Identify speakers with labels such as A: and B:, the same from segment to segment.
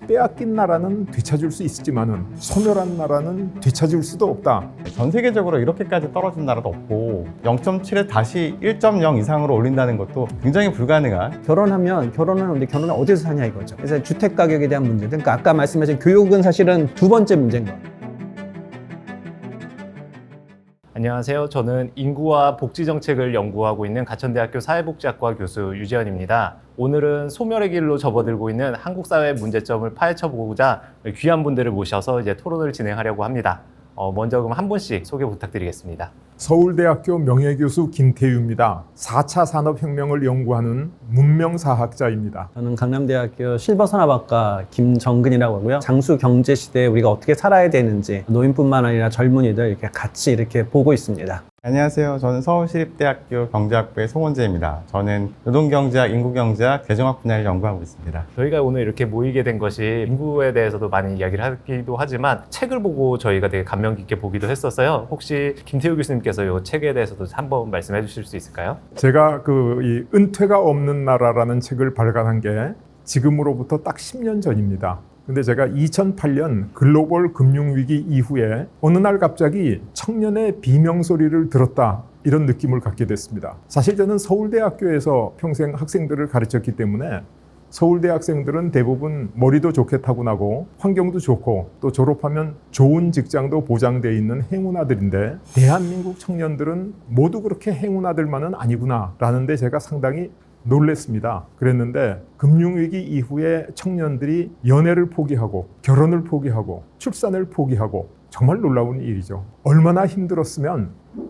A: 빼앗긴 나라는 되찾을 수 있지만은 소멸한 나라는 되찾을 수도 없다.
B: 전 세계적으로 이렇게까지 떨어진 나라도 없고 0.7에 다시 1.0 이상으로 올린다는 것도 굉장히 불가능한.
C: 결혼하면 근데 결혼을 어디서 사냐 이거죠. 그래서 주택 가격에 대한 문제, 그러니까 아까 말씀하신 교육은 사실은 두 번째 문제인 거예요.
D: 안녕하세요. 저는 인구와 복지 정책을 연구하고 있는 가천대학교 사회복지학과 교수 유재현입니다. 오늘은 소멸의 길로 접어들고 있는 한국 사회의 문제점을 파헤쳐보고자 귀한 분들을 모셔서 이제 토론을 진행하려고 합니다. 먼저 그럼 한 분씩 소개 부탁드리겠습니다.
A: 서울대학교 명예교수 김태유입니다. 4차 산업혁명을 연구하는 문명사학자입니다.
C: 저는 강남대학교 실버산업학과 김정근이라고 하고요. 장수 경제 시대에 우리가 어떻게 살아야 되는지 노인뿐만 아니라 젊은이들 이렇게 같이 이렇게 보고 있습니다.
B: 안녕하세요. 저는 서울시립대학교 경제학부의 송원재입니다. 저는 노동경제학, 인구경제학, 재정학 분야를 연구하고 있습니다.
D: 저희가 오늘 이렇게 모이게 된 것이 인구에 대해서도 많이 이야기를 하기도 하지만 책을 보고 저희가 되게 감명 깊게 보기도 했었어요. 혹시 김태우 교수님께서 이 책에 대해서도 한번 말씀해 주실 수 있을까요?
A: 제가 이 은퇴가 없는 나라라는 책을 발간한 게 지금으로부터 딱 10년 전입니다. 근데 제가 2008년 글로벌 금융위기 이후에 어느 날 갑자기 청년의 비명소리를 들었다, 이런 느낌을 갖게 됐습니다. 사실 저는 서울대학교에서 평생 학생들을 가르쳤기 때문에 서울대 학생들은 대부분 머리도 좋게 타고나고 환경도 좋고 또 졸업하면 좋은 직장도 보장되어 있는 행운아들인데 대한민국 청년들은 모두 그렇게 행운아들만은 아니구나 라는 데 제가 상당히 놀랬습니다. 그랬는데 금융위기 이후에 청년들이 연애를 포기하고 결혼을 포기하고 출산을 포기하고 정말 놀라운 일이죠. 얼마나 힘들었으면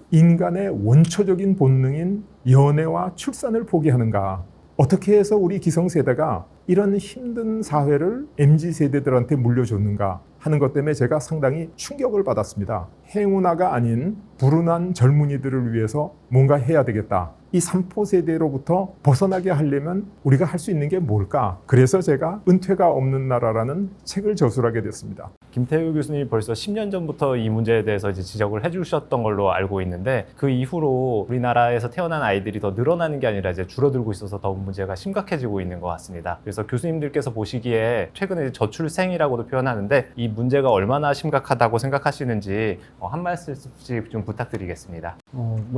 A: 인간의 원초적인 본능인 연애와 출산을 포기하는가. 어떻게 해서 우리 기성세대가 이런 힘든 사회를 MZ세대들한테 물려줬는가 하는 것 때문에 제가 상당히 충격을 받았습니다. 행운아가 아닌 불운한 젊은이들을 위해서 뭔가 해야 되겠다. 이 3포 세대로부터 벗어나게 하려면 우리가 할 수 있는 게 뭘까? 그래서 제가 은퇴가 없는 나라라는 책을 저술하게 됐습니다.
D: 김태우 교수님이 벌써 10년 전부터 이 문제에 대해서 이제 지적을 해주셨던 걸로 알고 있는데 그 이후로 우리나라에서 태어난 아이들이 더 늘어나는 게 아니라 이제 줄어들고 있어서 더욱 문제가 심각해지고 있는 것 같습니다. 그래서 교수님들께서 보시기에 최근에 저출생이라고도 표현하는데 이 문제가 얼마나 심각하다고 생각하시는지 한 말씀씩 좀 부탁드리겠습니다.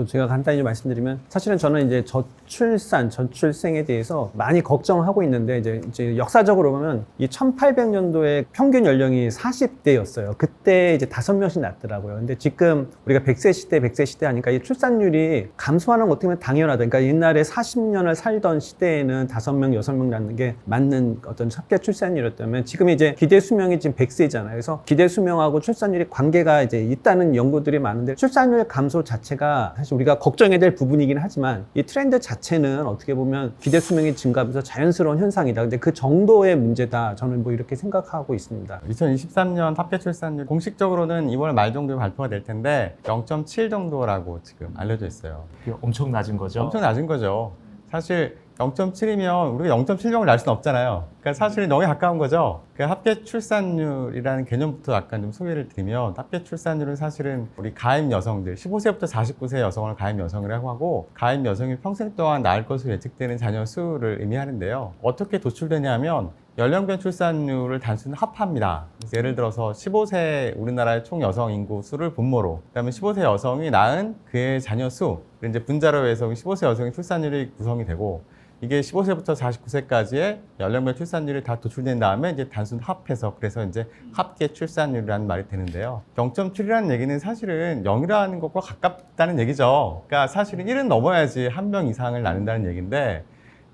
C: 제가 간단히 좀 말씀드리면 사실은 저는 이제 저출생에 대해서 많이 걱정하고 있는데 이제 역사적으로 보면 이 1800년도에 평균 연령이 40대였어요. 그때 이제 5명씩 낳더라고요. 근데 지금 우리가 100세 시대 하니까 이 출산율이 감소하는 것 어떻게 보면 당연하다. 그러니까 옛날에 40년을 살던 시대에는 5명, 6명 낳는 게 맞는 어떤 합계 출산율이었다면 지금 이제 기대 수명이 지금 100세잖아요. 그래서 기대 수명하고 출산율이 관계가 이제 있다는 연구들이 많은데 출산율 감소 자체가 사실 우리가 걱정해야 될 부분이긴 하지만 이 트렌드 자체는 어떻게 보면 기대 수명이 증가하면서 자연스러운 현상이다. 근데 그 정도의 문제다. 저는 이렇게 생각하고 있습니다.
B: 2023년 합계 출산율 공식적으로는 2월 말 정도에 발표가 될 텐데 0.7 정도라고 지금 알려져 있어요.
D: 엄청 낮은 거죠?
B: 엄청 낮은 거죠. 사실 0.7이면 우리가 0.7명을 낳을 수는 없잖아요. 그러니까 사실 너무 가까운 거죠. 그 합계 출산율이라는 개념부터 약간 좀 소개를 드리면 합계 출산율은 사실은 우리 가임 여성들 15세부터 49세 여성을 가임 여성이라고 하고 가임 여성이 평생 동안 낳을 것으로 예측되는 자녀 수를 의미하는데요. 어떻게 도출되냐면 연령별 출산율을 단순히 합합니다. 그래서 예를 들어서 15세 우리나라의 총 여성 인구 수를 분모로, 그다음에 15세 여성이 낳은 그의 자녀 수, 이제 분자로 해서 15세 여성의 출산율이 구성이 되고 이게 15세부터 49세까지의 연령별 출산율이 다 도출된 다음에 이제 단순 합해서 그래서 이제 합계 출산율이라는 말이 되는데요. 0.7이라는 얘기는 사실은 0이라는 것과 가깝다는 얘기죠. 그러니까 사실은 1은 넘어야지 한 명 이상을 낳는다는 얘기인데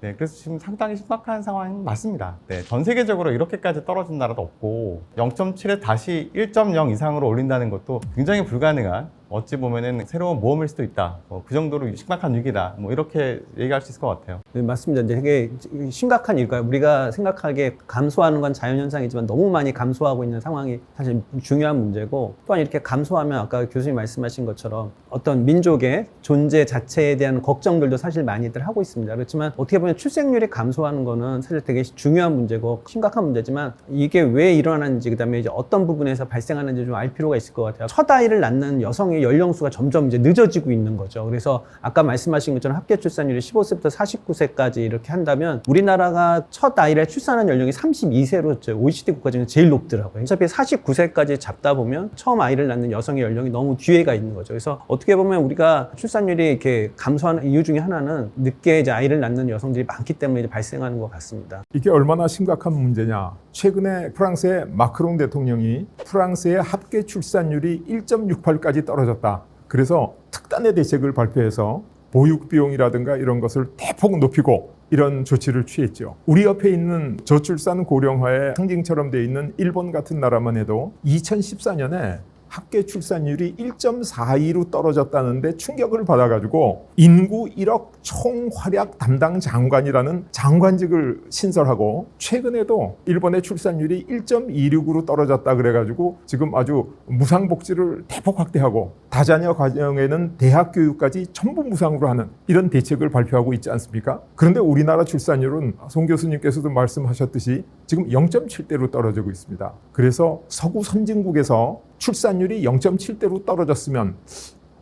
B: 네, 그래서 지금 상당히 심각한 상황이 맞습니다. 네, 전 세계적으로 이렇게까지 떨어진 나라도 없고 0.7에 다시 1.0 이상으로 올린다는 것도 굉장히 불가능한, 어찌 보면은 새로운 모험일 수도 있다. 그 정도로 심각한 위기다. 이렇게 얘기할 수 있을 것 같아요.
C: 네, 맞습니다. 이제 되게 심각한 일까요? 우리가 생각하기에 감소하는 건 자연현상이지만 너무 많이 감소하고 있는 상황이 사실 중요한 문제고, 또한 이렇게 감소하면 아까 교수님 말씀하신 것처럼 어떤 민족의 존재 자체에 대한 걱정들도 사실 많이들 하고 있습니다. 그렇지만 어떻게 보면 출생률이 감소하는 거는 사실 되게 중요한 문제고 심각한 문제지만 이게 왜 일어나는지, 그다음에 이제 어떤 부분에서 발생하는지 좀 알 필요가 있을 것 같아요. 첫 아이를 낳는 여성에 여성의 연령수가 점점 이제 늦어지고 있는 거죠. 그래서 아까 말씀하신 것처럼 합계 출산율이 15세부터 49세까지 이렇게 한다면 우리나라가 첫 아이를 출산한 연령이 32세로 OECD 국가 중에 제일 높더라고요. 어차피 49세까지 잡다 보면 처음 아이를 낳는 여성의 연령이 너무 뒤에가 있는 거죠. 그래서 어떻게 보면 우리가 출산율이 이렇게 감소하는 이유 중에 하나는 늦게 이제 아이를 낳는 여성들이 많기 때문에 이제 발생하는 것 같습니다.
A: 이게 얼마나 심각한 문제냐. 최근에 프랑스의 마크롱 대통령이 프랑스의 합계 출산율이 1.68까지 떨어졌다. 그래서 특단의 대책을 발표해서 보육 비용이라든가 이런 것을 대폭 높이고 이런 조치를 취했죠. 우리 옆에 있는 저출산 고령화의 상징처럼 되어 있는 일본 같은 나라만 해도 2014년에 합계 출산율이 1.42로 떨어졌다는데 충격을 받아가지고 인구 1억 총활약 담당 장관이라는 장관직을 신설하고 최근에도 일본의 출산율이 1.26으로 떨어졌다 그래가지고 지금 아주 무상복지를 대폭 확대하고 다자녀 가정에는 대학 교육까지 전부 무상으로 하는 이런 대책을 발표하고 있지 않습니까? 그런데 우리나라 출산율은 송 교수님께서도 말씀하셨듯이 지금 0.7대로 떨어지고 있습니다. 그래서 서구 선진국에서 출산율이 0.7대로 떨어졌으면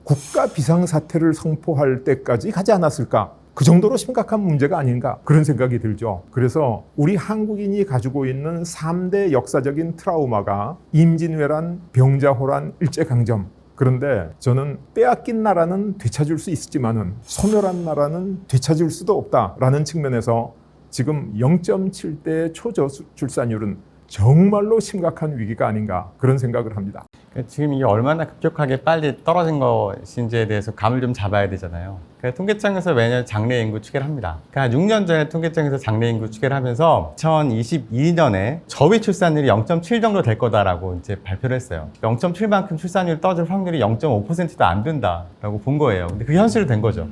A: 국가 비상사태를 선포할 때까지 가지 않았을까? 그 정도로 심각한 문제가 아닌가 그런 생각이 들죠. 그래서 우리 한국인이 가지고 있는 3대 역사적인 트라우마가 임진왜란, 병자호란, 일제강점. 그런데 저는 빼앗긴 나라는 되찾을 수 있지만은 소멸한 나라는 되찾을 수도 없다라는 측면에서 지금 0.7대 초저출산율은 정말로 심각한 위기가 아닌가 그런 생각을 합니다.
B: 지금 이게 얼마나 급격하게 빨리 떨어진 것인지에 대해서 감을 좀 잡아야 되잖아요. 통계청에서 매년 장래 인구 추계를 합니다. 한 6년 전에 통계청에서 장래 인구 추계를 하면서 2022년에 저위 출산율이 0.7 정도 될 거다라고 이제 발표를 했어요. 0.7만큼 출산율이 떨어질 확률이 0.5%도 안 된다라고 본 거예요. 근데 그게 현실이 된 거죠.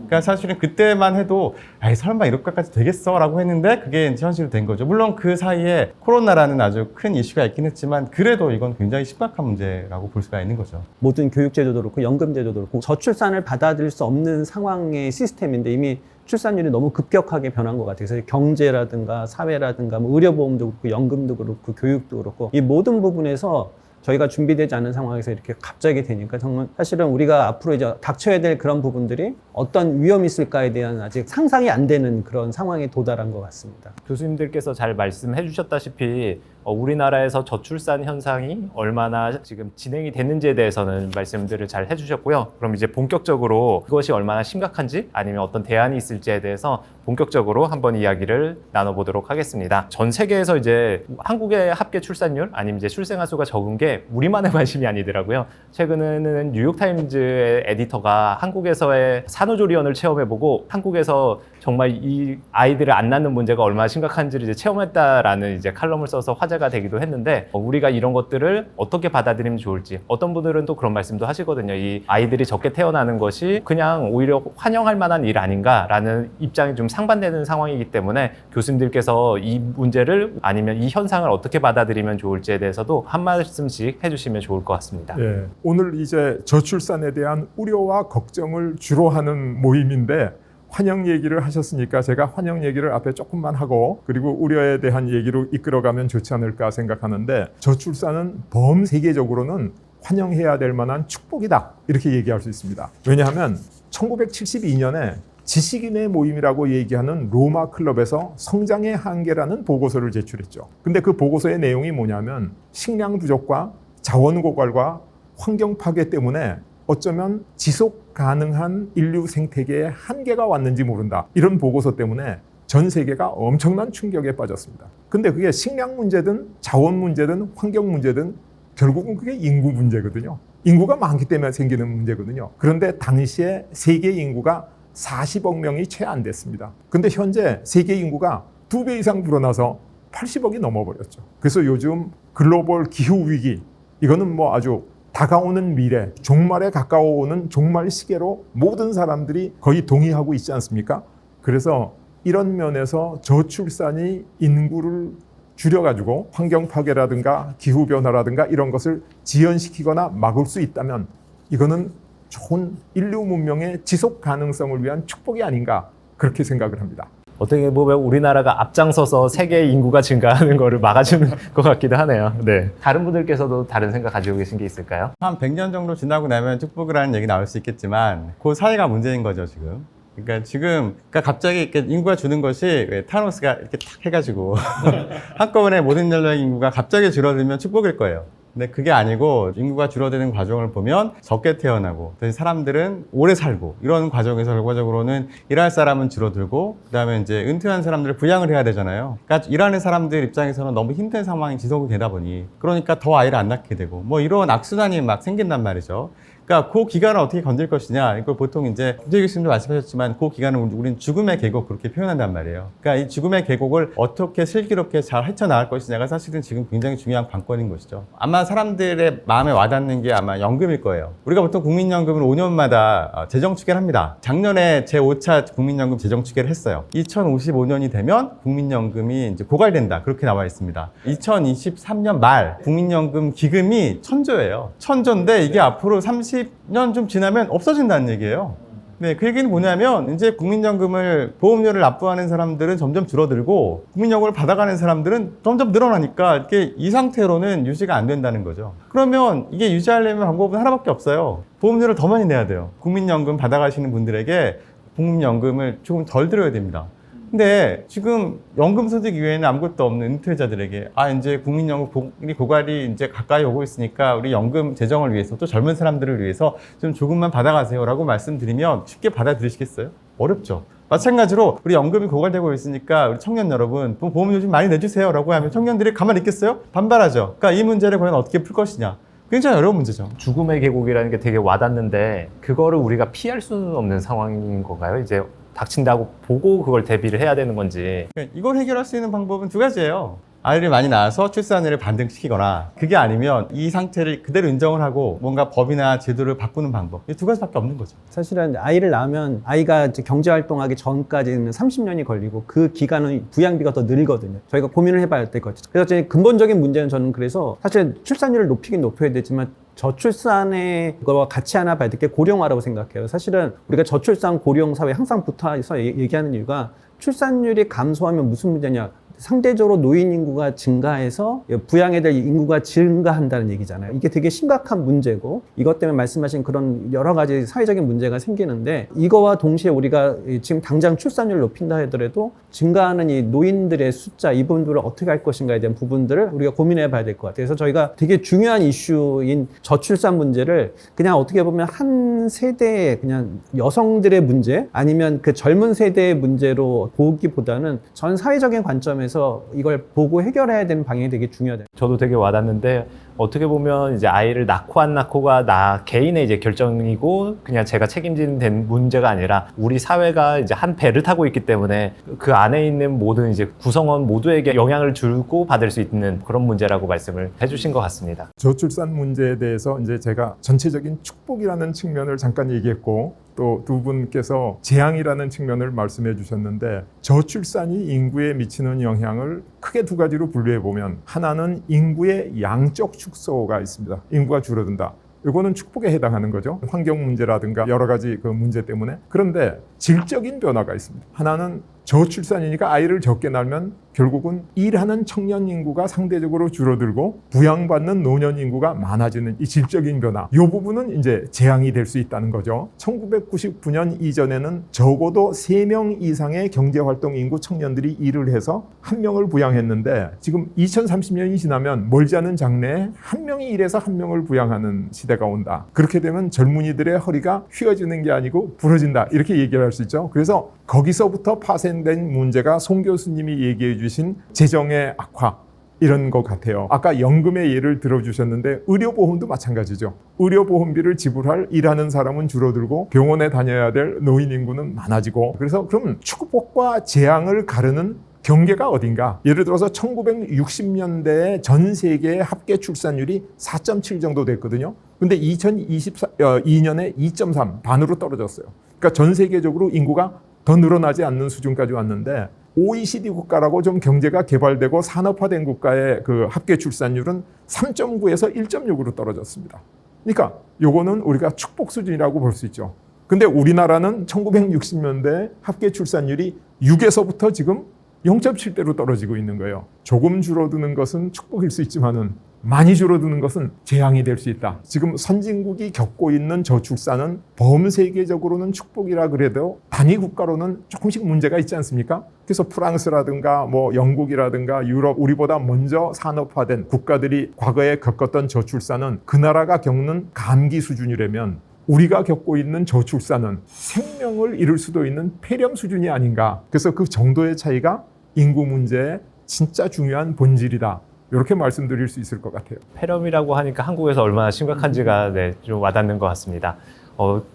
B: 그러니까 사실은 그때만 해도 아이 설마 이렇게까지 되겠어? 라고 했는데 그게 이제 현실이 된 거죠. 물론 그 사이에 코로나라는 아주 큰 이슈가 있긴 했지만 그래도 이건 굉장히 심각한 문제라고 볼 수가 있는 거죠.
C: 모든 교육제도도 그렇고 연금제도도 그렇고 저출산을 받아들일 수 없는 상황의 시스템인데 이미 출산율이 너무 급격하게 변한 것 같아요. 그래서 경제라든가 사회라든가 뭐 의료보험도 그렇고 연금도 그렇고 교육도 그렇고 이 모든 부분에서 저희가 준비되지 않은 상황에서 이렇게 갑자기 되니까 정말 사실은 우리가 앞으로 이제 닥쳐야 될 그런 부분들이 어떤 위험이 있을까에 대한 아직 상상이 안 되는 그런 상황에 도달한 것 같습니다.
D: 교수님들께서 잘 말씀해 주셨다시피 우리나라에서 저출산 현상이 얼마나 지금 진행이 됐는지에 대해서는 말씀들을 잘 해주셨고요. 그럼 이제 본격적으로 그것이 얼마나 심각한지 아니면 어떤 대안이 있을지에 대해서 본격적으로 한번 이야기를 나눠보도록 하겠습니다. 전 세계에서 이제 한국의 합계 출산율 아니면 이제 출생아 수가 적은 게 우리만의 관심이 아니더라고요. 최근에는 뉴욕타임즈의 에디터가 한국에서의 산후조리원을 체험해보고 한국에서 정말 이 아이들을 안 낳는 문제가 얼마나 심각한지를 이제 체험했다라는 이제 칼럼을 써서 화제가 되기도 했는데 우리가 이런 것들을 어떻게 받아들이면 좋을지 어떤 분들은 또 그런 말씀도 하시거든요. 이 아이들이 적게 태어나는 것이 그냥 오히려 환영할 만한 일 아닌가라는 입장이 좀 상반되는 상황이기 때문에 교수님들께서 이 문제를 아니면 이 현상을 어떻게 받아들이면 좋을지에 대해서도 한 말씀씩 해주시면 좋을 것 같습니다.
A: 예, 오늘 이제 저출산에 대한 우려와 걱정을 주로 하는 모임인데 환영 얘기를 하셨으니까 제가 환영 얘기를 앞에 조금만 하고 그리고 우려에 대한 얘기로 이끌어가면 좋지 않을까 생각하는데 저출산은 범세계적으로는 환영해야 될 만한 축복이다 이렇게 얘기할 수 있습니다. 왜냐하면 1972년에 지식인의 모임이라고 얘기하는 로마 클럽에서 성장의 한계라는 보고서를 제출했죠. 근데 그 보고서의 내용이 뭐냐면 식량 부족과 자원 고갈과 환경 파괴 때문에 어쩌면 지속 가능한 인류 생태계에 한계가 왔는지 모른다. 이런 보고서 때문에 전 세계가 엄청난 충격에 빠졌습니다. 근데 그게 식량 문제든 자원 문제든 환경 문제든 결국은 그게 인구 문제거든요. 인구가 많기 때문에 생기는 문제거든요. 그런데 당시에 세계 인구가 40억 명이 채 안 됐습니다. 근데 현재 세계 인구가 2배 이상 불어나서 80억이 넘어버렸죠. 그래서 요즘 글로벌 기후 위기 이거는 뭐 아주 다가오는 미래, 종말에 가까워오는 종말 시계로 모든 사람들이 거의 동의하고 있지 않습니까? 그래서 이런 면에서 저출산이 인구를 줄여가지고 환경 파괴라든가 기후 변화라든가 이런 것을 지연시키거나 막을 수 있다면 이거는 좋은 인류 문명의 지속 가능성을 위한 축복이 아닌가 그렇게 생각을 합니다.
D: 어떻게 보면 우리나라가 앞장서서 세계 인구가 증가하는 거를 막아주는 것 같기도 하네요. 네. 다른 분들께서도 다른 생각 가지고 계신 게 있을까요?
B: 한 100년 정도 지나고 나면 축복이라는 얘기 나올 수 있겠지만 그 사이가 문제인 거죠 지금. 그러니까 갑자기 이렇게 인구가 주는 것이 왜 타노스가 이렇게 탁 해가지고 한꺼번에 모든 연령의 인구가 갑자기 줄어들면 축복일 거예요. 근데 그게 아니고 인구가 줄어드는 과정을 보면 적게 태어나고 사람들은 오래 살고 이런 과정에서 결과적으로는 일할 사람은 줄어들고 그다음에 이제 은퇴한 사람들을 부양을 해야 되잖아요. 그러니까 일하는 사람들 입장에서는 너무 힘든 상황이 지속이 되다 보니 그러니까 더 아이를 안 낳게 되고 뭐 이런 악순환이 막 생긴단 말이죠. 그러니까 그 기간을 어떻게 건질 것이냐 이걸 보통 이제 김재 교수님도 말씀하셨지만 그 기간을 우리는 죽음의 계곡 그렇게 표현한단 말이에요. 그러니까 이 죽음의 계곡을 어떻게 슬기롭게 잘 헤쳐나갈 것이냐가 사실은 지금 굉장히 중요한 관건인 것이죠. 아마 사람들의 마음에 와닿는 게 아마 연금일 거예요. 우리가 보통 국민연금을 5년마다 재정 추계를 합니다. 작년에 제5차 국민연금 재정 추계를 했어요. 2055년이 되면 국민연금이 이제 고갈된다 그렇게 나와 있습니다. 2023년 말 국민연금 기금이 1,000조예요. 1,000조인데 이게 앞으로 30년 좀 지나면 없어진다는 얘기예요. 네, 그 얘기는 뭐냐면 이제 국민연금을 보험료를 납부하는 사람들은 점점 줄어들고 국민연금을 받아가는 사람들은 점점 늘어나니까 이렇게 이 상태로는 유지가 안 된다는 거죠. 그러면 이게 유지하려면 방법은 하나밖에 없어요. 보험료를 더 많이 내야 돼요. 국민연금 받아가시는 분들에게 국민연금을 조금 덜 들어야 됩니다. 근데 지금 연금소득 이외에는 아무것도 없는 은퇴자들에게 이제 국민연금 고갈이 이제 가까이 오고 있으니까 우리 연금 재정을 위해서 또 젊은 사람들을 위해서 좀 조금만 받아가세요라고 말씀드리면 쉽게 받아들이시겠어요? 어렵죠. 마찬가지로 우리 연금이 고갈되고 있으니까 우리 청년 여러분 보험료 좀 많이 내주세요라고 하면 청년들이 가만히 있겠어요? 반발하죠. 그러니까 이 문제를 과연 어떻게 풀 것이냐. 굉장히 어려운 문제죠.
D: 죽음의 계곡이라는 게 되게 와닿는데 그거를 우리가 피할 수는 없는 상황인 건가요? 이제 닥친다고 보고 그걸 대비를 해야 되는 건지.
B: 이걸 해결할 수 있는 방법은 두 가지예요. 아이를 많이 낳아서 출산율을 반등시키거나 그게 아니면 이 상태를 그대로 인정을 하고 뭔가 법이나 제도를 바꾸는 방법. 이 두 가지밖에 없는 거죠.
C: 사실은 아이를 낳으면 아이가 이제 경제활동하기 전까지는 30년이 걸리고 그 기간은 부양비가 더 늘거든요. 저희가 고민을 해봐야 될 것 같아요. 그래서 제 근본적인 문제는 저는 그래서 사실 출산율을 높이긴 높여야 되지만 저출산의 그거와 같이 하나 봐야 될 게 고령화라고 생각해요. 사실은 우리가 저출산 고령 사회 항상 붙어서 얘기하는 이유가 출산율이 감소하면 무슨 문제냐. 상대적으로 노인 인구가 증가해서 부양해야 될 인구가 증가한다는 얘기잖아요. 이게 되게 심각한 문제고 이것 때문에 말씀하신 그런 여러 가지 사회적인 문제가 생기는데 이거와 동시에 우리가 지금 당장 출산율을 높인다 하더라도 증가하는 이 노인들의 숫자 이 부분들을 어떻게 할 것인가에 대한 부분들을 우리가 고민해 봐야 될 것 같아요. 그래서 저희가 되게 중요한 이슈인 저출산 문제를 그냥 어떻게 보면 한 세대의 그냥 여성들의 문제 아니면 그 젊은 세대의 문제로 보기보다는 전 사회적인 관점에서 이걸 보고 해결해야 되는 방향이 되게 중요하다.
D: 저도 되게 와닿는데 어떻게 보면 이제 아이를 낳고 안 낳고가 나 개인의 이제 결정이고 그냥 제가 책임지는 문제가 아니라 우리 사회가 이제 한 배를 타고 있기 때문에 그 안에 있는 모든 이제 구성원 모두에게 영향을 주고 받을 수 있는 그런 문제라고 말씀을 해주신 것 같습니다.
A: 저출산 문제에 대해서 이제 제가 전체적인 축복이라는 측면을 잠깐 얘기했고 또 두 분께서 재앙이라는 측면을 말씀해 주셨는데 저출산이 인구에 미치는 영향을 크게 두 가지로 분류해 보면 하나는 인구의 양적 축소가 있습니다. 인구가 줄어든다. 이거는 축복에 해당하는 거죠. 환경 문제라든가 여러 가지 그 문제 때문에. 그런데 질적인 변화가 있습니다. 하나는 저출산이니까 아이를 적게 낳으면 결국은 일하는 청년 인구가 상대적으로 줄어들고 부양받는 노년 인구가 많아지는 이 질적인 변화. 이 부분은 이제 재앙이 될 수 있다는 거죠. 1999년 이전에는 적어도 3명 이상의 경제활동 인구 청년들이 일을 해서 1명을 부양했는데 지금 2030년이 지나면 멀지 않은 장래에 1명이 일해서 1명을 부양하는 시대가 온다. 그렇게 되면 젊은이들의 허리가 휘어지는 게 아니고 부러진다. 이렇게 얘기를 할 수 있죠. 그래서 거기서부터 파생된 문제가 송 교수님이 얘기해 주신 재정의 악화 이런 것 같아요. 아까 연금의 예를 들어주셨는데 의료보험도 마찬가지죠. 의료보험비를 지불할 일하는 사람은 줄어들고 병원에 다녀야 될 노인 인구는 많아지고 그래서 그럼 축복과 재앙을 가르는 경계가 어딘가? 예를 들어서 1960년대에 전 세계의 합계 출산율이 4.7 정도 됐거든요. 근데 2022년에 2.3 반으로 떨어졌어요. 그러니까 전 세계적으로 인구가 더 늘어나지 않는 수준까지 왔는데 OECD 국가라고 좀 경제가 개발되고 산업화된 국가의 그 합계 출산율은 3.9에서 1.6으로 떨어졌습니다. 그러니까 요거는 우리가 축복 수준이라고 볼 수 있죠. 근데 우리나라는 1960년대 합계 출산율이 6에서부터 지금 0.7대로 떨어지고 있는 거예요. 조금 줄어드는 것은 축복일 수 있지만은 많이 줄어드는 것은 재앙이 될 수 있다. 지금 선진국이 겪고 있는 저출산은 범세계적으로는 축복이라 그래도 단위 국가로는 조금씩 문제가 있지 않습니까? 그래서 프랑스라든가 뭐 영국이라든가 유럽, 우리보다 먼저 산업화된 국가들이 과거에 겪었던 저출산은 그 나라가 겪는 감기 수준이라면 우리가 겪고 있는 저출산은 생명을 잃을 수도 있는 폐렴 수준이 아닌가. 그래서 그 정도의 차이가 인구 문제의 진짜 중요한 본질이다. 이렇게 말씀드릴 수 있을 것 같아요.
D: 폐렴이라고 하니까 한국에서 얼마나 심각한지가 좀 와닿는 것 같습니다.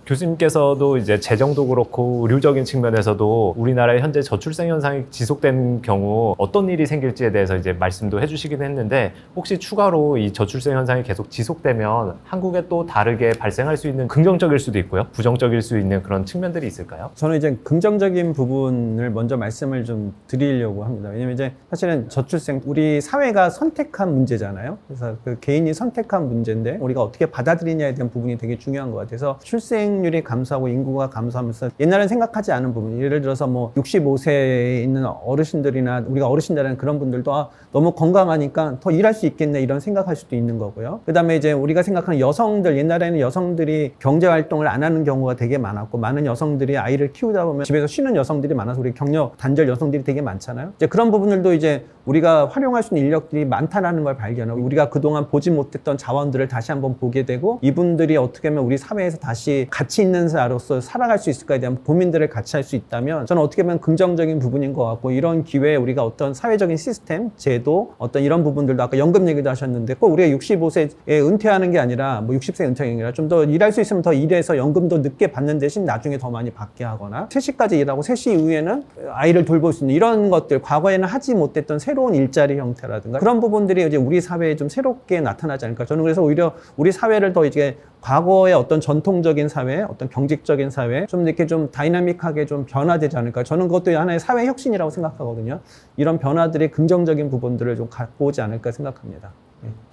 D: 교수님께서도 이제 재정도 그렇고 의료적인 측면에서도 우리나라의 현재 저출생 현상이 지속된 경우 어떤 일이 생길지에 대해서 이제 말씀도 해주시긴 했는데 혹시 추가로 이 저출생 현상이 계속 지속되면 한국에 또 다르게 발생할 수 있는 긍정적일 수도 있고요, 부정적일 수 있는 그런 측면들이 있을까요?
C: 저는 이제 긍정적인 부분을 먼저 말씀을 좀 드리려고 합니다. 왜냐면 이제 사실은 저출생, 우리 사회가 선택한 문제잖아요. 그래서 그 개인이 선택한 문제인데 우리가 어떻게 받아들이냐에 대한 부분이 되게 중요한 것 같아서 출생률이 감소하고 인구가 감소하면서 옛날엔 생각하지 않은 부분, 예를 들어서 뭐 65세에 있는 어르신들이나 우리가 어르신들이라는 그런 분들도 너무 건강하니까 더 일할 수 있겠네 이런 생각할 수도 있는 거고요. 그 다음에 이제 우리가 생각하는 여성들, 옛날에는 여성들이 경제활동을 안 하는 경우가 되게 많았고 많은 여성들이 아이를 키우다 보면 집에서 쉬는 여성들이 많아서 우리 격려 단절 여성들이 되게 많잖아요. 이제 그런 부분들도 이제 우리가 활용할 수 있는 인력들이 많다라는 걸 발견하고 우리가 그동안 보지 못했던 자원들을 다시 한번 보게 되고 이분들이 어떻게 하면 우리 사회에서 다시 가치 있는 자로서 살아갈 수 있을까에 대한 고민들을 같이 할 수 있다면 저는 어떻게 보면 긍정적인 부분인 것 같고 이런 기회에 우리가 어떤 사회적인 시스템, 제도, 어떤 이런 부분들도 아까 연금 얘기도 하셨는데 꼭 우리가 65세에 은퇴하는 게 아니라 뭐 60세 은퇴가 아니라 좀 더 일할 수 있으면 더 일해서 연금도 늦게 받는 대신 나중에 더 많이 받게 하거나 3시까지 일하고 3시 이후에는 아이를 돌볼 수 있는 이런 것들 과거에는 하지 못했던 새로운 일자리 형태라든가 그런 부분들이 이제 우리 사회에 좀 새롭게 나타나지 않을까. 저는 그래서 오히려 우리 사회를 더 이제 과거의 어떤 전통적인 사회, 어떤 경직적인 사회, 좀 이렇게 좀 다이나믹하게 좀 변화되지 않을까. 저는 그것도 하나의 사회 혁신이라고 생각하거든요. 이런 변화들의 긍정적인 부분들을 좀 갖고 오지 않을까 생각합니다.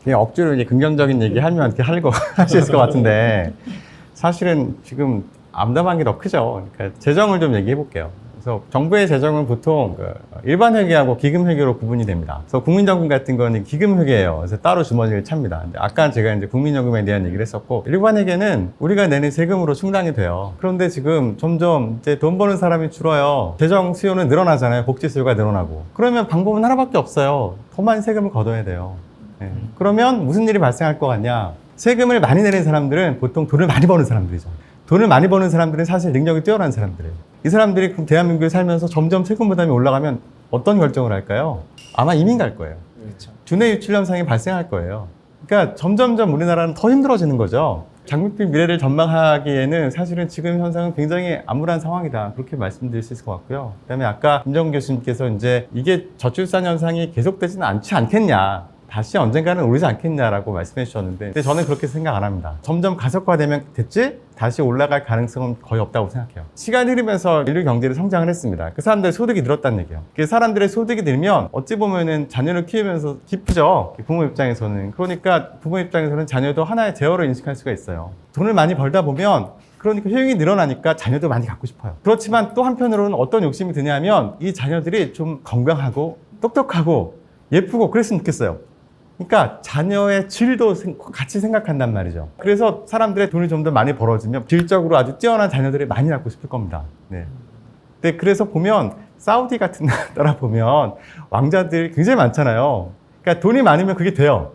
B: 그냥 억지로 이제 긍정적인 얘기 하면 이렇게 하려고 할 수 있을 것 같은데 사실은 지금 암담한 게 더 크죠. 그러니까 재정을 좀 얘기해 볼게요. 그래서 정부의 재정은 보통 일반 회계하고 기금 회계로 구분이 됩니다. 그래서 국민연금 같은 거는 기금 회계예요. 그래서 따로 주머니를 찹니다. 근데 아까 제가 이제 국민연금에 대한 얘기를 했었고 일반 회계는 우리가 내는 세금으로 충당이 돼요. 그런데 지금 점점 이제 돈 버는 사람이 줄어요. 재정 수요는 늘어나잖아요. 복지 수요가 늘어나고. 그러면 방법은 하나밖에 없어요. 더 많은 세금을 걷어야 돼요. 네. 그러면 무슨 일이 발생할 것 같냐? 세금을 많이 내는 사람들은 보통 돈을 많이 버는 사람들이죠. 돈을 많이 버는 사람들은 사실 능력이 뛰어난 사람들이에요. 이 사람들이 그럼 대한민국에 살면서 점점 세금 부담이 올라가면 어떤 결정을 할까요? 아마 이민 갈 거예요.
D: 그렇죠.
B: 두뇌 유출 현상이 발생할 거예요. 그러니까 점점점 우리나라는 더 힘들어지는 거죠. 장밋빛 미래를 전망하기에는 사실은 지금 현상은 굉장히 암울한 상황이다. 그렇게 말씀드릴 수 있을 것 같고요. 그다음에 아까 김정은 교수님께서 이제 이게 저출산 현상이 계속되지는 않지 않겠냐. 다시 언젠가는 오르지 않겠냐라고 말씀해 주셨는데 근데 저는 그렇게 생각 안 합니다. 점점 가속화되면 됐지? 다시 올라갈 가능성은 거의 없다고 생각해요. 시간이 흐르면서 인류 경제를 성장을 했습니다. 그 사람들의 소득이 늘었다는 얘기예요. 그 사람들의 소득이 늘면 어찌 보면은 자녀를 키우면서 기쁘죠. 부모 입장에서는. 그러니까 부모 입장에서는 자녀도 하나의 제어로 인식할 수가 있어요. 돈을 많이 벌다 보면 그러니까 효용이 늘어나니까 자녀도 많이 갖고 싶어요. 그렇지만 또 한편으로는 어떤 욕심이 드냐면 이 자녀들이 좀 건강하고 똑똑하고 예쁘고 그랬으면 좋겠어요. 그러니까 자녀의 질도 같이 생각한단 말이죠. 그래서 사람들의 돈이 좀 더 많이 벌어지면 질적으로 아주 뛰어난 자녀들이 많이 낳고 싶을 겁니다. 네. 근데 그래서 보면 사우디 같은 나라 보면 왕자들 굉장히 많잖아요. 그러니까 돈이 많으면 그게 돼요.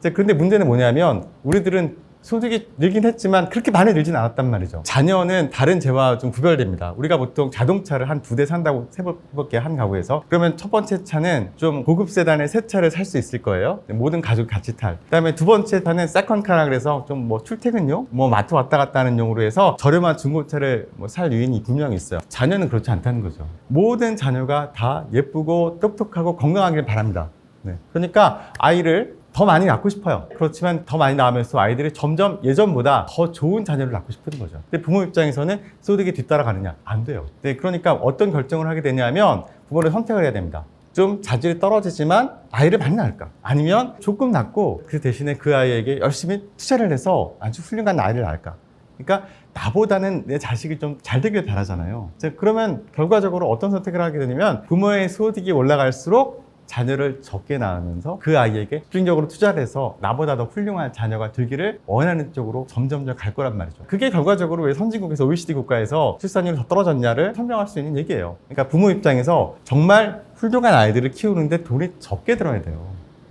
B: 그런데 문제는 뭐냐면 우리들은 소득이 늘긴 했지만 그렇게 많이 늘진 않았단 말이죠. 자녀는 다른 재와 좀 구별됩니다. 우리가 보통 자동차를 한 2대 산다고 해볼게요. 한 가구에서. 그러면 첫 번째 차는 좀 고급 세단의 새 차를 살 수 있을 거예요. 모든 가족이 같이 탈. 그다음에 두 번째 차는 세컨카라 그래서 좀 뭐 출퇴근용, 뭐 마트 왔다 갔다 하는 용으로 해서 저렴한 중고차를 살 유인이 분명히 있어요. 자녀는 그렇지 않다는 거죠. 모든 자녀가 다 예쁘고 똑똑하고 건강하길 바랍니다. 네. 그러니까 아이를 더 많이 낳고 싶어요. 그렇지만 더 많이 낳으면서 아이들이 점점 예전보다 더 좋은 자녀를 낳고 싶은 거죠. 근데 부모 입장에서는 소득이 뒤따라가느냐? 안 돼요. 네, 그러니까 어떤 결정을 하게 되냐면 부모는 선택을 해야 됩니다. 좀 자질이 떨어지지만 아이를 많이 낳을까? 아니면 조금 낳고 그 대신에 그 아이에게 열심히 투자를 해서 아주 훌륭한 아이를 낳을까? 그러니까 나보다는 내 자식이 좀 잘 되길 바라잖아요. 그러면 결과적으로 어떤 선택을 하게 되냐면 부모의 소득이 올라갈수록 자녀를 적게 낳으면서 그 아이에게 집중적으로 투자를 해서 나보다 더 훌륭한 자녀가 되기를 원하는 쪽으로 점점 더 갈 거란 말이죠. 그게 결과적으로 왜 선진국에서 OECD 국가에서 출산율이 더 떨어졌냐를 설명할 수 있는 얘기예요. 그러니까 부모 입장에서 정말 훌륭한 아이들을 키우는데 돈이 적게 들어야 돼요.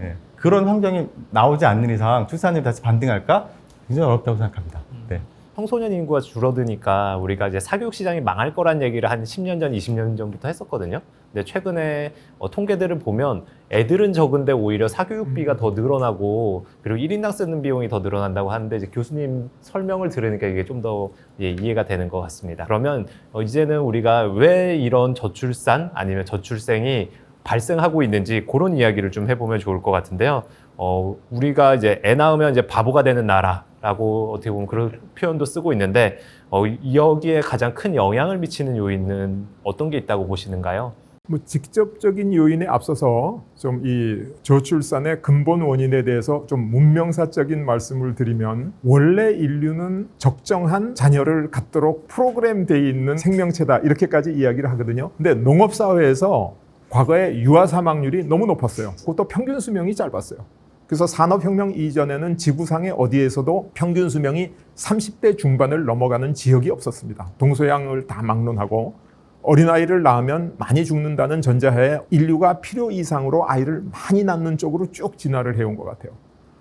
B: 예. 그런 환경이 나오지 않는 이상 출산율이 다시 반등할까? 굉장히 어렵다고 생각합니다. 네.
D: 청소년 인구가 줄어드니까 우리가 이제 사교육 시장이 망할 거란 얘기를 한 10년 전, 20년 전부터 했었거든요. 근데 최근에 통계들을 보면 애들은 적은데 오히려 사교육비가 더 늘어나고 그리고 1인당 쓰는 비용이 더 늘어난다고 하는데 이제 교수님 설명을 들으니까 이게 좀 더 이해가 되는 것 같습니다. 그러면 이제는 우리가 왜 이런 저출산 아니면 저출생이 발생하고 있는지 그런 이야기를 좀 해보면 좋을 것 같은데요. 우리가 이제 애 낳으면 이제 바보가 되는 나라라고 어떻게 보면 그런 표현도 쓰고 있는데 여기에 가장 큰 영향을 미치는 요인은 어떤 게 있다고 보시는가요?
A: 뭐 직접적인 요인에 앞서서 좀 이 저출산의 근본 원인에 대해서 좀 문명사적인 말씀을 드리면 원래 인류는 적정한 자녀를 갖도록 프로그램되어 있는 생명체다 이렇게까지 이야기를 하거든요. 근데 농업사회에서 과거에 유아 사망률이 너무 높았어요. 그것도 평균 수명이 짧았어요. 그래서 산업혁명 이전에는 지구상의 어디에서도 평균 수명이 30대 중반을 넘어가는 지역이 없었습니다. 동서양을 다 막론하고 어린아이를 낳으면 많이 죽는다는 전제하에 인류가 필요 이상으로 아이를 많이 낳는 쪽으로 쭉 진화를 해온 것 같아요.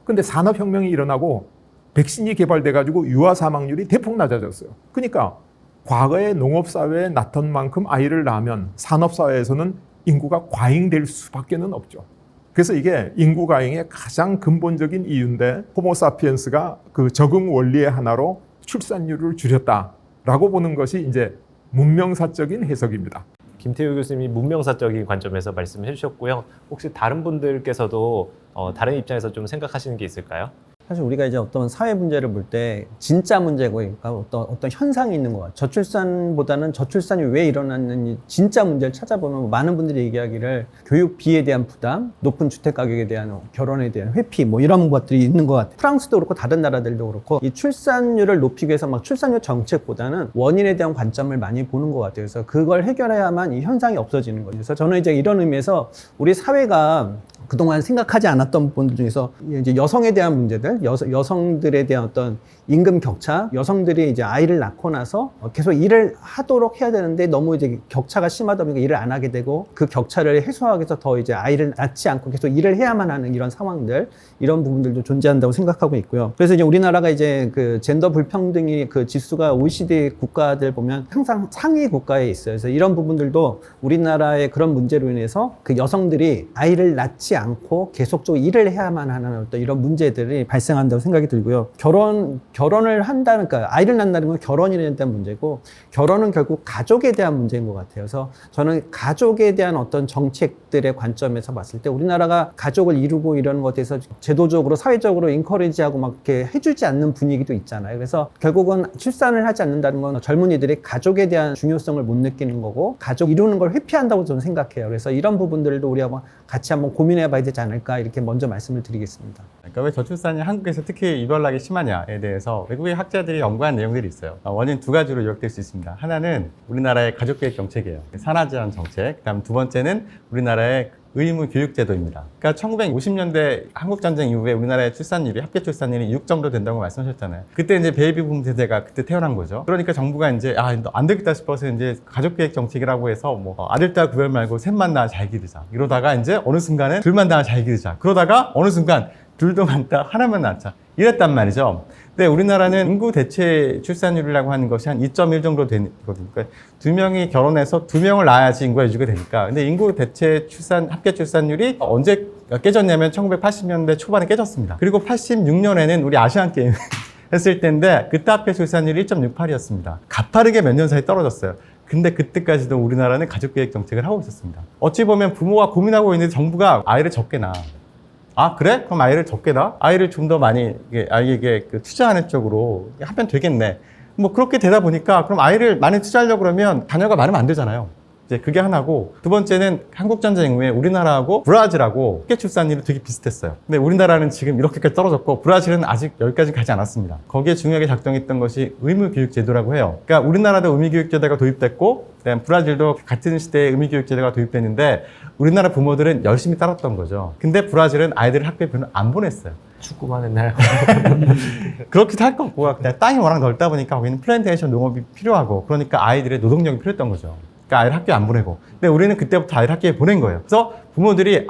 A: 근데 산업혁명이 일어나고 백신이 개발돼가지고 유아 사망률이 대폭 낮아졌어요. 그러니까 과거의 농업사회에 낳던 만큼 아이를 낳으면 산업사회에서는 인구가 과잉될 수밖에는 없죠. 그래서 이게 인구 과잉의 가장 근본적인 이유인데 호모사피엔스가 그 적응 원리의 하나로 출산율을 줄였다라고 보는 것이 이제 문명사적인 해석입니다.
D: 김태우 교수님이 문명사적인 관점에서 말씀해 주셨고요. 혹시 다른 분들께서도 다른 입장에서 좀 생각하시는 게 있을까요?
C: 사실 우리가 이제 어떤 사회 문제를 볼 때 진짜 문제고 그러니까 어떤 현상이 있는 것 같아요. 저출산보다는 저출산이 왜 일어났는지 진짜 문제를 찾아보면 많은 분들이 얘기하기를 교육비에 대한 부담, 높은 주택 가격에 대한 결혼에 대한 회피 뭐 이런 것들이 있는 것 같아요. 프랑스도 그렇고 다른 나라들도 그렇고 이 출산율을 높이기 위해서 막 출산율 정책보다는 원인에 대한 관점을 많이 보는 것 같아요. 그래서 그걸 해결해야만 이 현상이 없어지는 거죠. 그래서 저는 이제 이런 의미에서 우리 사회가 그동안 생각하지 않았던 분들 중에서 이제 여성에 대한 문제들, 여성들에 대한 어떤 임금 격차, 여성들이 이제 아이를 낳고 나서 계속 일을 하도록 해야 되는데 너무 이제 격차가 심하다 보니까 일을 안 하게 되고 그 격차를 해소하기 위해서 더 이제 아이를 낳지 않고 계속 일을 해야만 하는 이런 상황들, 이런 부분들도 존재한다고 생각하고 있고요. 그래서 이제 우리나라가 이제 그 젠더 불평등이 그 지수가 OECD 국가들 보면 항상 상위 국가에 있어요. 그래서 이런 부분들도 우리나라의 그런 문제로 인해서 그 여성들이 아이를 낳지 않고 계속적으로 일을 해야만 하는 어떤 이런 문제들이 발생한다고 생각이 들고요. 결혼을 한다는, 그러니까 아이를 낳는다는 건 결혼에 대한 문제고, 결혼은 결국 가족에 대한 문제인 것 같아요. 그래서 저는 가족에 대한 어떤 정책들의 관점에서 봤을 때 우리나라가 가족을 이루고 이러는 것에 대해서 제도적으로, 사회적으로 인커리지하고 막 이렇게 해주지 않는 분위기도 있잖아요. 그래서 결국은 출산을 하지 않는다는 건 젊은이들이 가족에 대한 중요성을 못 느끼는 거고, 가족 이루는 걸 회피한다고 저는 생각해요. 그래서 이런 부분들도 우리가 같이 한번 고민해 봐야 되지 않을까, 이렇게 먼저 말씀을 드리겠습니다.
B: 그러니까 왜 저출산이 한국에서 특히 유발나기 심하냐에 대해서 외국의 학자들이 연구한 내용들이 있어요. 원인 두 가지로 요약될 수 있습니다. 하나는 우리나라의 가족계획 정책이에요. 산하제한 정책. 그다음 두 번째는 우리나라의 의무 교육제도입니다. 그러니까 1950년대 한국전쟁 이후에 우리나라의 출산율이, 합계 출산율이 6 정도 된다고 말씀하셨잖아요. 그때 이제 베이비붐 세대가 그때 태어난 거죠. 그러니까 정부가 이제 안 되겠다 싶어서 이제 가족계획 정책이라고 해서 뭐 아들, 딸 구별 말고 셋만 낳아 잘 기르자. 이러다가 이제 어느 순간은 둘만 낳아 잘 기르자. 그러다가 어느 순간 둘도 많다, 하나만 낳자. 이랬단 말이죠. 근데 우리나라는 인구 대체 출산율이라고 하는 것이 한 2.1 정도 되거든요. 그러니까 2명이 결혼해서 2명을 낳아야지 인구가 유지가 되니까. 근데 인구 대체 합계 출산율이 언제 깨졌냐면 1980년대 초반에 깨졌습니다. 그리고 86년에는 우리 아시안 게임 했을 때인데 그때 합계 출산율이 1.68이었습니다. 가파르게 몇 년 사이 떨어졌어요. 근데 그때까지도 우리나라는 가족계획 정책을 하고 있었습니다. 어찌 보면 부모가 고민하고 있는데 정부가 아이를 적게 낳아. 아, 그래? 그럼 아이를 적게 낳아? 아이를 좀 더 많이 아이에게 투자하는 쪽으로 하면 되겠네. 뭐 그렇게 되다 보니까 그럼 아이를 많이 투자하려고 그러면 자녀가 많으면 안 되잖아요. 이제 그게 하나고, 두 번째는 한국전쟁 이후에 우리나라하고 브라질하고 합계 출산율이 되게 비슷했어요. 근데 우리나라는 지금 이렇게까지 떨어졌고 브라질은 아직 여기까지 가지 않았습니다. 거기에 중요하게 작동했던 것이 의무교육제도라고 해요. 그러니까 우리나라도 의무교육제도가 도입됐고 그다음 브라질도 같은 시대에 의무교육제도가 도입됐는데 우리나라 부모들은 열심히 따랐던 거죠. 근데 브라질은 아이들을 학교에 별로 안 보냈어요.
D: 축구만 했나요?
B: 그렇기도 할 것 같고, 그냥 땅이 워낙 넓다 보니까 거기는 플랜테이션 농업이 필요하고, 그러니까 아이들의 노동력이 필요했던 거죠. 그러니까 아이를 학교에 안 보내고. 근데 우리는 그때부터 아이를 학교에 보낸 거예요. 그래서 부모들이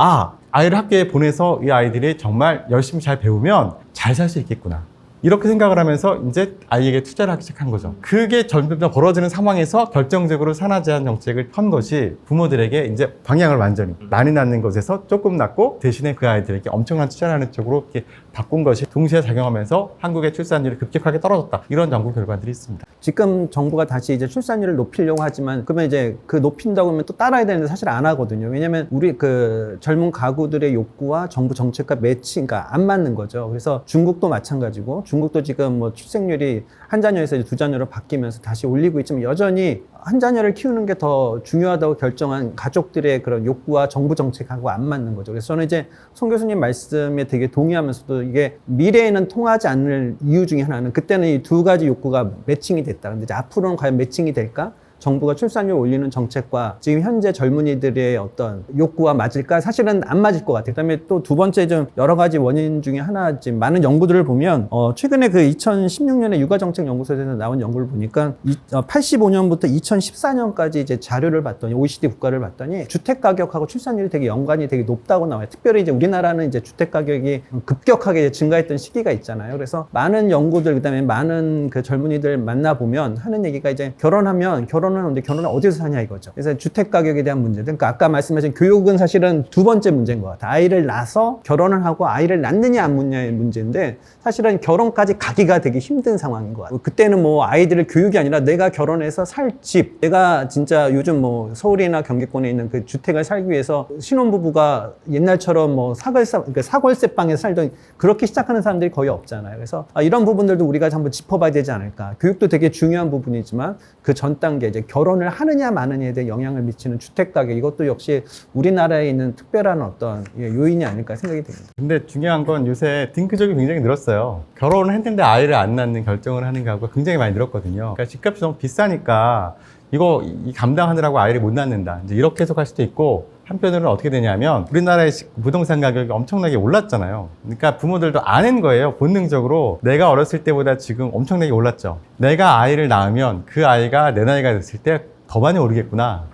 B: 아이를 학교에 보내서 이 아이들이 정말 열심히 잘 배우면 잘 살 수 있겠구나, 이렇게 생각을 하면서 이제 아이에게 투자를 하기 시작한 거죠. 그게 점점 벌어지는 상황에서 결정적으로 산하 제한 정책을 편 것이 부모들에게 이제 방향을 완전히 많이 낳는 것에서 조금 낳고 대신에 그 아이들에게 엄청난 투자를 하는 쪽으로 이렇게 바꾼 것이 동시에 작용하면서 한국의 출산율이 급격하게 떨어졌다, 이런 연구 결과들이 있습니다.
C: 지금 정부가 다시 이제 출산율을 높이려고 하지만 그러면 이제 그 높인다고 하면 또 따라야 되는데 사실 안 하거든요. 왜냐면 우리 그 젊은 가구들의 욕구와 정부 정책과 그러니까 안 맞는 거죠. 그래서 중국도 마찬가지고, 중국도 지금 뭐 출생률이 한 자녀에서 이제 두 자녀로 바뀌면서 다시 올리고 있지만 여전히 한 자녀를 키우는 게 더 중요하다고 결정한 가족들의 그런 욕구와 정부 정책하고 안 맞는 거죠. 그래서 저는 이제 송 교수님 말씀에 되게 동의하면서도 이게 미래에는 통하지 않을 이유 중에 하나는 그때는 이 두 가지 욕구가 매칭이 됐다. 근데 이제 앞으로는 과연 매칭이 될까? 정부가 출산율 올리는 정책과 지금 현재 젊은이들의 어떤 욕구와 맞을까? 사실은 안 맞을 것 같아요. 그다음에 또 두 번째 좀 여러 가지 원인 중에 하나, 지금 많은 연구들을 보면 최근에 그 2016년에 육아정책연구소에서 나온 연구를 보니까 85년부터 2014년까지 이제 자료를 봤더니 OECD 국가를 봤더니 주택 가격하고 출산율이 되게 연관이 되게 높다고 나와요. 특별히 이제 우리나라는 이제 주택 가격이 급격하게 증가했던 시기가 있잖아요. 그래서 많은 연구들, 그다음에 많은 그 젊은이들 만나 보면 하는 얘기가 이제 결혼을 하는데 결혼을 어디서 사냐 이거죠. 그래서 주택 가격에 대한 문제들, 그러니까 아까 말씀하신 교육은 사실은 두 번째 문제인 것 같아요. 아이를 낳아서 결혼을 하고 아이를 낳느냐 안 낳느냐의 문제인데 사실은 결혼까지 가기가 되게 힘든 상황인 것 같아요. 그때는 뭐 아이들의 교육이 아니라 내가 결혼해서 살 집, 내가 진짜 요즘 뭐 서울이나 경기권에 있는 그 주택을 살기 위해서 신혼부부가 옛날처럼 뭐 사골세 방에 살던 그렇게 시작하는 사람들이 거의 없잖아요. 그래서 이런 부분들도 우리가 한번 짚어봐야 되지 않을까. 교육도 되게 중요한 부분이지만 그 전 단계 이제 결혼을 하느냐 마느냐에 대해 영향을 미치는 주택 가격, 이것도 역시 우리나라에 있는 특별한 어떤 요인이 아닐까 생각이 됩니다.
B: 근데 중요한 건 요새 딩크족이 굉장히 늘었어요. 결혼을 했는데 아이를 안 낳는 결정을 하는 가구가 굉장히 많이 늘었거든요. 그러니까 집값이 너무 비싸니까 이거 감당하느라고 아이를 못 낳는다, 이제 이렇게 해석할 수도 있고, 한편으로는 어떻게 되냐면 우리나라의 부동산 가격이 엄청나게 올랐잖아요. 그러니까 부모들도 아는 거예요. 본능적으로 내가 어렸을 때보다 지금 엄청나게 올랐죠. 내가 아이를 낳으면 그 아이가 내 나이가 됐을 때 더 많이 오르겠구나,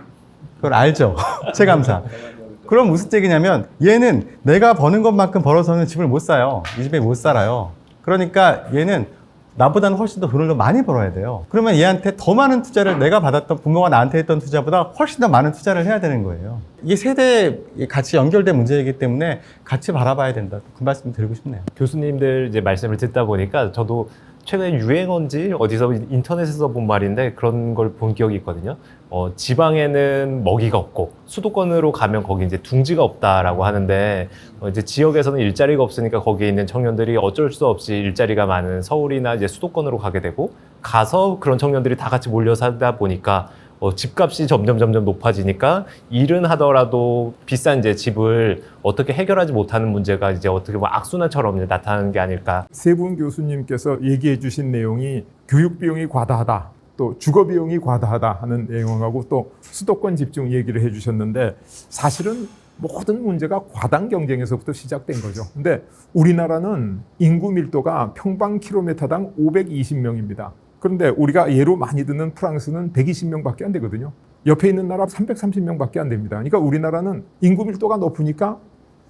B: 그걸 알죠. 체감상. 그럼 무슨 얘기냐면 얘는 내가 버는 것만큼 벌어서는 집을 못 사요. 이 집에 못 살아요. 그러니까 얘는 나보다는 훨씬 더 돈을 더 많이 벌어야 돼요. 그러면 얘한테 더 많은 투자를, 내가 받았던, 부모가 나한테 했던 투자보다 훨씬 더 많은 투자를 해야 되는 거예요. 이게 세대에 같이 연결된 문제이기 때문에 같이 바라봐야 된다, 그 말씀 드리고 싶네요.
D: 교수님들 이제 말씀을 듣다 보니까 저도 최근에 유행어인지 어디서 인터넷에서 본 말인데 그런 걸 본 기억이 있거든요. 지방에는 먹이가 없고 수도권으로 가면 거기 이제 둥지가 없다라고 하는데, 이제 지역에서는 일자리가 없으니까 거기에 있는 청년들이 어쩔 수 없이 일자리가 많은 서울이나 이제 수도권으로 가게 되고, 가서 그런 청년들이 다 같이 몰려 살다 보니까 집값이 점점 높아지니까 일은 하더라도 비싼 이제 집을 어떻게 해결하지 못하는 문제가 이제 어떻게 보면 악순환처럼 이제 나타나는 게 아닐까.
A: 세 분 교수님께서 얘기해 주신 내용이 교육 비용이 과다하다, 또 주거 비용이 과다하다 하는 내용하고 또 수도권 집중 얘기를 해 주셨는데, 사실은 모든 문제가 과당 경쟁에서부터 시작된 거죠. 근데 우리나라는 인구 밀도가 평방킬로미터당 520명입니다. 그런데 우리가 예로 많이 듣는 프랑스는 120명밖에 안 되거든요. 옆에 있는 나라 330명밖에 안 됩니다. 그러니까 우리나라는 인구 밀도가 높으니까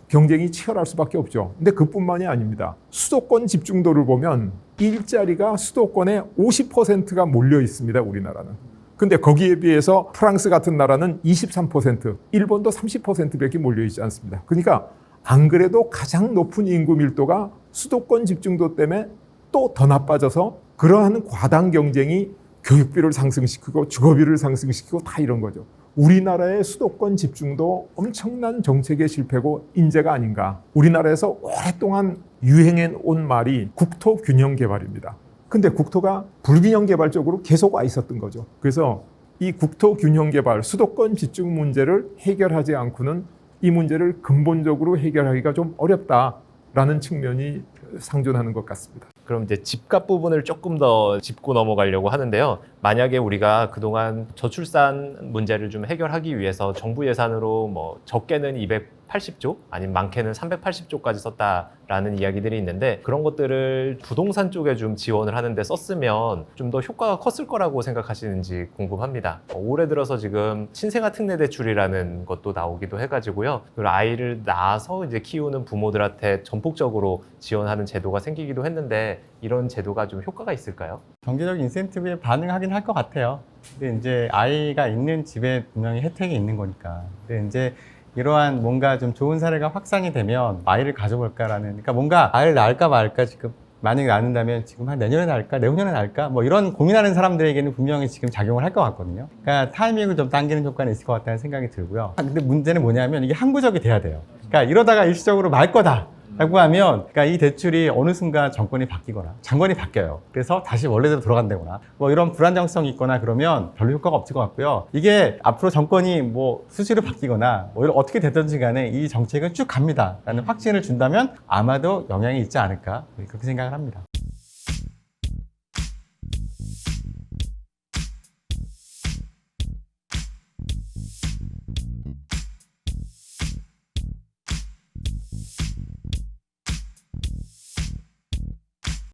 A: 경쟁이 치열할 수밖에 없죠. 근데 그뿐만이 아닙니다. 수도권 집중도를 보면 일자리가 수도권에 50%가 몰려 있습니다, 우리나라는. 근데 거기에 비해서 프랑스 같은 나라는 23%, 일본도 30%밖에 몰려 있지 않습니다. 그러니까 안 그래도 가장 높은 인구 밀도가 수도권 집중도 때문에 또 더 나빠져서 그러한 과당 경쟁이 교육비를 상승시키고 주거비를 상승시키고 다 이런 거죠. 우리나라의 수도권 집중도 엄청난 정책의 실패고 인재가 아닌가. 우리나라에서 오랫동안 유행해 온 말이 국토 균형 개발입니다. 근데 국토가 불균형 개발 쪽으로 계속 와 있었던 거죠. 그래서 이 국토 균형 개발, 수도권 집중 문제를 해결하지 않고는 이 문제를 근본적으로 해결하기가 좀 어렵다라는 측면이 상존하는 것 같습니다.
D: 그럼 이제 집값 부분을 조금 더 짚고 넘어가려고 하는데요. 만약에 우리가 그동안 저출산 문제를 좀 해결하기 위해서 정부 예산으로 뭐 적게는 280조 아니면 많게는 380조까지 썼다라는 이야기들이 있는데 그런 것들을 부동산 쪽에 좀 지원을 하는데 썼으면 좀 더 효과가 컸을 거라고 생각하시는지 궁금합니다. 올해 들어서 지금 신생아 특례 대출이라는 것도 나오기도 해가지고요. 그리고 아이를 낳아서 이제 키우는 부모들한테 전폭적으로 지원하는 제도가 생기기도 했는데 이런 제도가 좀 효과가 있을까요?
B: 경제적 인센티브에 반응하긴 할 것 같아요. 근데 이제 아이가 있는 집에 분명히 혜택이 있는 거니까. 근데 이제 이러한 뭔가 좀 좋은 사례가 확산이 되면 아이를 가져볼까라는, 그러니까 뭔가 아이를 낳을까 말까 지금 만약에 낳는다면 지금 한 내년에 낳을까, 내후년에 낳을까, 뭐 이런 고민하는 사람들에게는 분명히 지금 작용을 할 것 같거든요. 그러니까 타이밍을 좀 당기는 효과는 있을 것 같다는 생각이 들고요. 근데 문제는 뭐냐면 이게 항구적이 돼야 돼요. 그러니까 이러다가 일시적으로 말 거다 라고 하면, 그러니까 이 대출이 어느 순간 정권이 바뀌거나 장관이 바뀌어요. 그래서 다시 원래대로 돌아간다거나 뭐 이런 불안정성이 있거나 그러면 별로 효과가 없을 것 같고요. 이게 앞으로 정권이 뭐 수시로 바뀌거나 뭐 어떻게 되든지 간에 이 정책은 쭉 갑니다 라는 확신을 준다면 아마도 영향이 있지 않을까 그렇게 생각을 합니다.